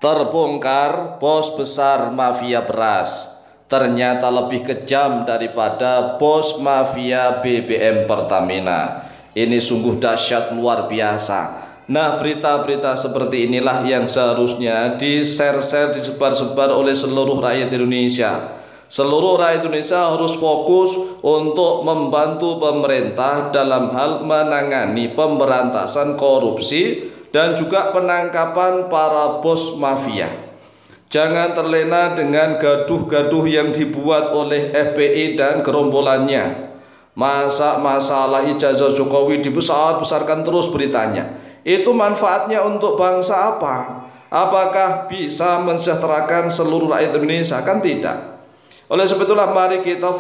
Terbongkar bos besar mafia beras, ternyata lebih kejam daripada bos mafia BBM Pertamina. Ini sungguh dahsyat luar biasa. Nah, berita-berita seperti inilah yang seharusnya di-share-share, disebar-sebar oleh seluruh rakyat Indonesia. Seluruh rakyat Indonesia harus fokus untuk membantu pemerintah dalam hal menangani pemberantasan korupsi dan juga penangkapan para bos mafia. Jangan terlena dengan gaduh-gaduh yang dibuat oleh FPI dan gerombolannya. Masalah ijazah Jokowi dibesar-besarkan terus beritanya. Itu manfaatnya untuk bangsa apa? Apakah bisa mensejahterakan seluruh rakyat Indonesia? Kan tidak. Oleh sebab itulah mari kita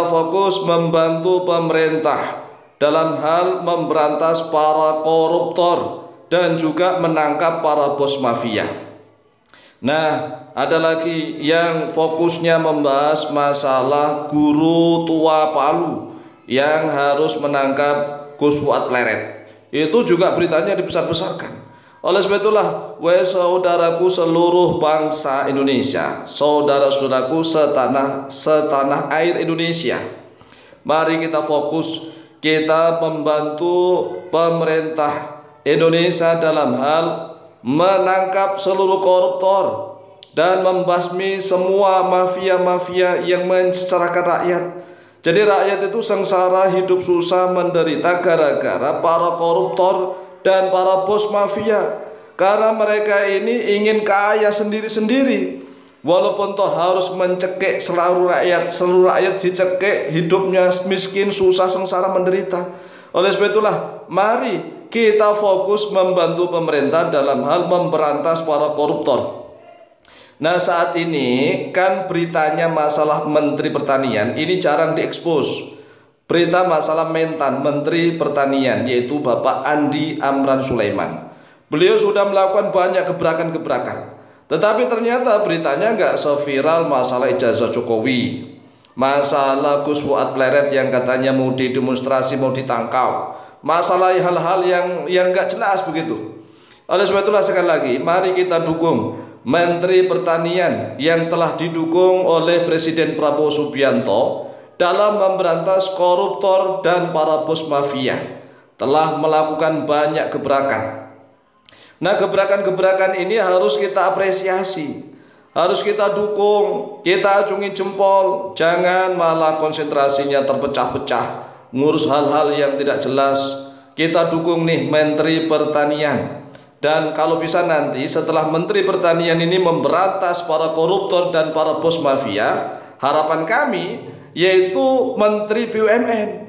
fokus membantu pemerintah dalam hal memberantas para koruptor dan juga menangkap para bos mafia. Nah, ada lagi yang fokusnya membahas masalah guru tua Palu yang harus menangkap Gus Fuad Pleret. Itu juga beritanya dibesar-besarkan. Oleh sebab itulah, wahai saudaraku seluruh bangsa Indonesia, saudara-saudaraku setanah air Indonesia, mari kita fokus, kita membantu pemerintah Indonesia dalam hal menangkap seluruh koruptor dan membasmi semua mafia-mafia yang mensengsarakan rakyat. Jadi rakyat itu sengsara, hidup susah, menderita gara-gara para koruptor dan para bos mafia, karena mereka ini ingin kaya sendiri-sendiri, walaupun toh harus mencekik seluruh rakyat dicekik, hidupnya miskin, susah, sengsara, menderita. Oleh sebab itulah mari kita fokus membantu pemerintah dalam hal memberantas para koruptor. Nah, saat ini kan beritanya masalah Menteri Pertanian ini jarang diekspos. Berita masalah mentan Menteri Pertanian, yaitu Bapak Andi Amran Sulaiman. Beliau sudah melakukan banyak gebrakan-gebrakan, tetapi ternyata beritanya nggak seviral masalah ijazah Jokowi, masalah Gus Fuad Pleret yang katanya mau didemonstrasi, mau ditangkap, masalah hal-hal yang nggak jelas begitu. Oleh sebab itulah sekali lagi, mari kita dukung Menteri Pertanian yang telah didukung oleh Presiden Prabowo Subianto dalam memberantas koruptor dan para bos mafia, telah melakukan banyak gebrakan. Nah, gebrakan-gebrakan ini harus kita apresiasi, harus kita dukung, kita acungi jempol. Jangan malah konsentrasinya terpecah-pecah ngurus hal-hal yang tidak jelas. Kita dukung nih Menteri Pertanian. Dan kalau bisa nanti setelah Menteri Pertanian ini memberantas para koruptor dan para bos mafia, harapan kami yaitu Menteri BUMN.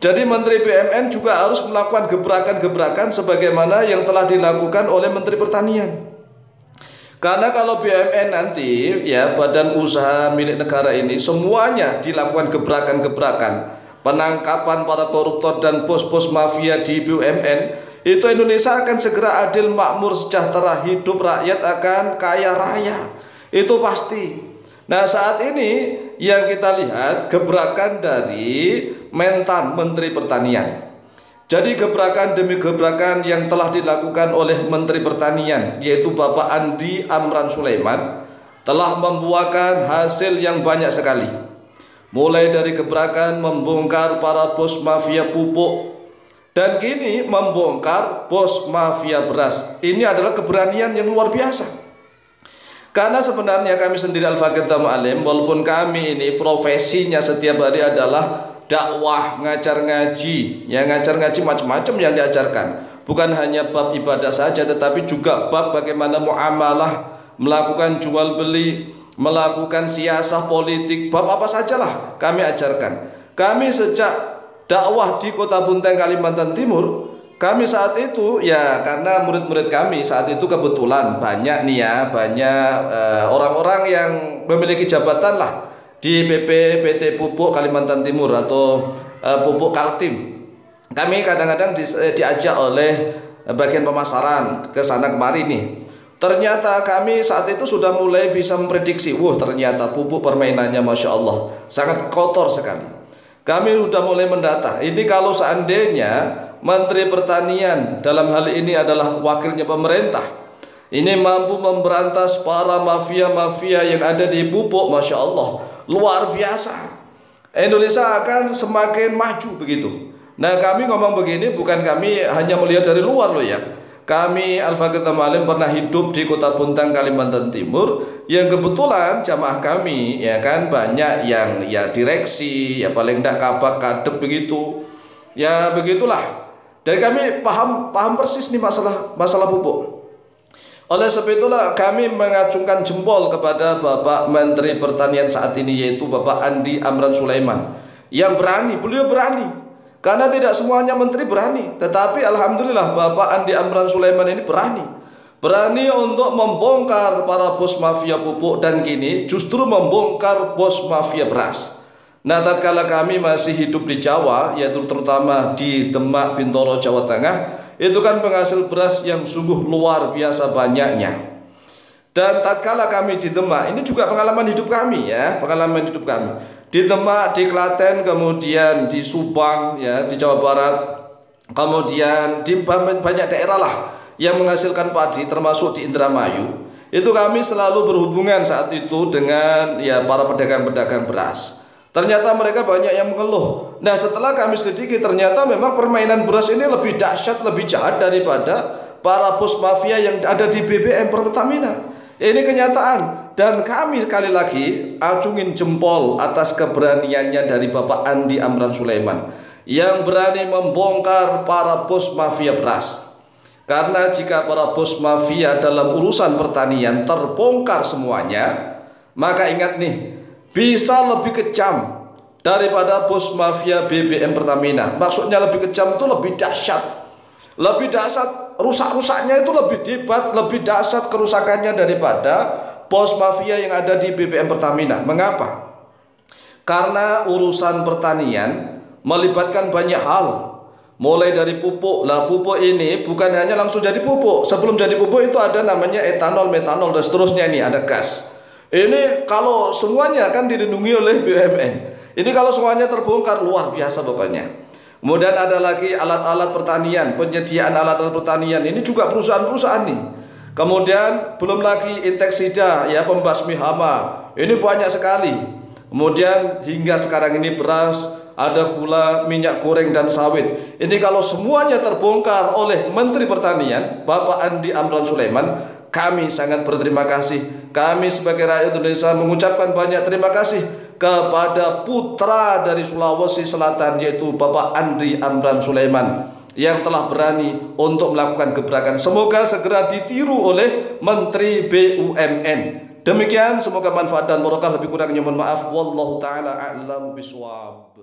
Jadi Menteri BUMN juga harus melakukan gebrakan-gebrakan sebagaimana yang telah dilakukan oleh Menteri Pertanian. Karena kalau BUMN nanti, ya, badan usaha milik negara ini, semuanya dilakukan gebrakan-gebrakan penangkapan para koruptor dan bos-bos mafia di BUMN, itu Indonesia akan segera adil, makmur, sejahtera, hidup rakyat akan kaya raya. Itu pasti. Nah, saat ini yang kita lihat gebrakan dari mentan Menteri Pertanian. Jadi gebrakan demi gebrakan yang telah dilakukan oleh Menteri Pertanian, yaitu Bapak Andi Amran Sulaiman, telah membuahkan hasil yang banyak sekali. Mulai dari gebrakan membongkar para bos mafia pupuk, dan kini membongkar bos mafia beras. Ini adalah keberanian yang luar biasa. Karena sebenarnya kami sendiri Al-Fakir Alim, walaupun kami ini profesinya setiap hari adalah dakwah, ngajar ngaji, ya, ngajar ngaji macam-macam yang diajarkan. Bukan hanya bab ibadah saja, tetapi juga bab bagaimana muamalah, melakukan jual beli, melakukan siasah politik, bab apa sajalah kami ajarkan. Kami sejak dakwah di Kota Bunteng, Kalimantan Timur, kami saat itu, ya, karena murid-murid kami saat itu kebetulan banyak nih ya, banyak orang-orang yang memiliki jabatan lah di PT Pupuk Kalimantan Timur atau Pupuk Kaltim. Kami kadang-kadang diajak oleh bagian pemasaran ke sana kemari nih. Ternyata kami saat itu sudah mulai bisa memprediksi, ternyata pupuk permainannya Masya Allah sangat kotor sekali. Kami sudah mulai mendata, ini kalau seandainya Menteri Pertanian dalam hal ini adalah wakilnya pemerintah, Ini mampu memberantas para mafia-mafia yang ada di pupuk. Masya Allah, luar biasa. Indonesia akan semakin maju begitu. Nah, kami ngomong begini bukan kami hanya melihat dari luar loh ya. Kami Al-Faqih Tamalim pernah hidup di Kota Puntang, Kalimantan Timur, yang kebetulan jamaah kami ya kan banyak yang ya direksi, ya paling tidak kabak kadep begitu. Ya begitulah. Dari kami paham persis nih masalah pupuk. Oleh sebab itulah kami mengacungkan jempol kepada Bapak Menteri Pertanian saat ini, yaitu Bapak Andi Amran Sulaiman, yang berani. Beliau berani, karena tidak semuanya menteri berani, tetapi alhamdulillah Bapak Andi Amran Sulaiman ini berani untuk membongkar para bos mafia pupuk, dan kini justru membongkar bos mafia beras. Nah, tatkala kami masih hidup di Jawa, yaitu terutama di Demak, Bintoro, Jawa Tengah, itu kan penghasil beras yang sungguh luar biasa banyaknya. Dan tatkala kami di Demak, ini juga pengalaman hidup kami ya, pengalaman hidup kami di Demak, di Klaten, kemudian di Subang ya, di Jawa Barat, kemudian di banyak daerah lah yang menghasilkan padi, termasuk di Indramayu. Itu kami selalu berhubungan saat itu dengan ya para pedagang-pedagang beras. Ternyata mereka banyak yang mengeluh. Nah, setelah kami selidiki, ternyata memang permainan beras ini lebih dahsyat, lebih jahat daripada para bos mafia yang ada di BBM Pertamina. Ini kenyataan. Dan kami sekali lagi acungin jempol atas keberaniannya dari Bapak Andi Amran Sulaiman, yang berani membongkar para bos mafia beras. Karena jika para bos mafia dalam urusan pertanian terbongkar semuanya, maka ingat nih, bisa lebih kejam daripada bos mafia BBM Pertamina. Maksudnya lebih kejam itu lebih dahsyat. Lebih dahsyat, rusak-rusaknya itu lebih hebat, lebih dahsyat kerusakannya daripada bos mafia yang ada di BBM Pertamina. Mengapa? Karena urusan pertanian melibatkan banyak hal. Mulai dari pupuk. Lah, pupuk ini bukan hanya langsung jadi pupuk. Sebelum jadi pupuk itu ada namanya etanol, metanol, dan seterusnya, ini ada gas. Ini kalau semuanya kan dilindungi oleh BUMN. Ini kalau semuanya terbongkar, luar biasa pokoknya. Kemudian ada lagi alat-alat pertanian, penyediaan alat-alat pertanian. Ini juga perusahaan-perusahaan nih. Kemudian belum lagi inseksida, ya, pembasmi hama. Ini banyak sekali. Kemudian hingga sekarang ini beras, ada gula, minyak goreng, dan sawit. Ini kalau semuanya terbongkar oleh Menteri Pertanian, Bapak Andi Amran Sulaiman, kami sangat berterima kasih. Kami sebagai rakyat Indonesia mengucapkan banyak terima kasih kepada putra dari Sulawesi Selatan, yaitu Bapak Andi Amran Sulaiman, yang telah berani untuk melakukan gebrakan. Semoga segera ditiru oleh Menteri BUMN. Demikian, semoga manfaat dan barokah. Lebih kurangnya mohon maaf. Wallahu ta'ala a'lam bishawab.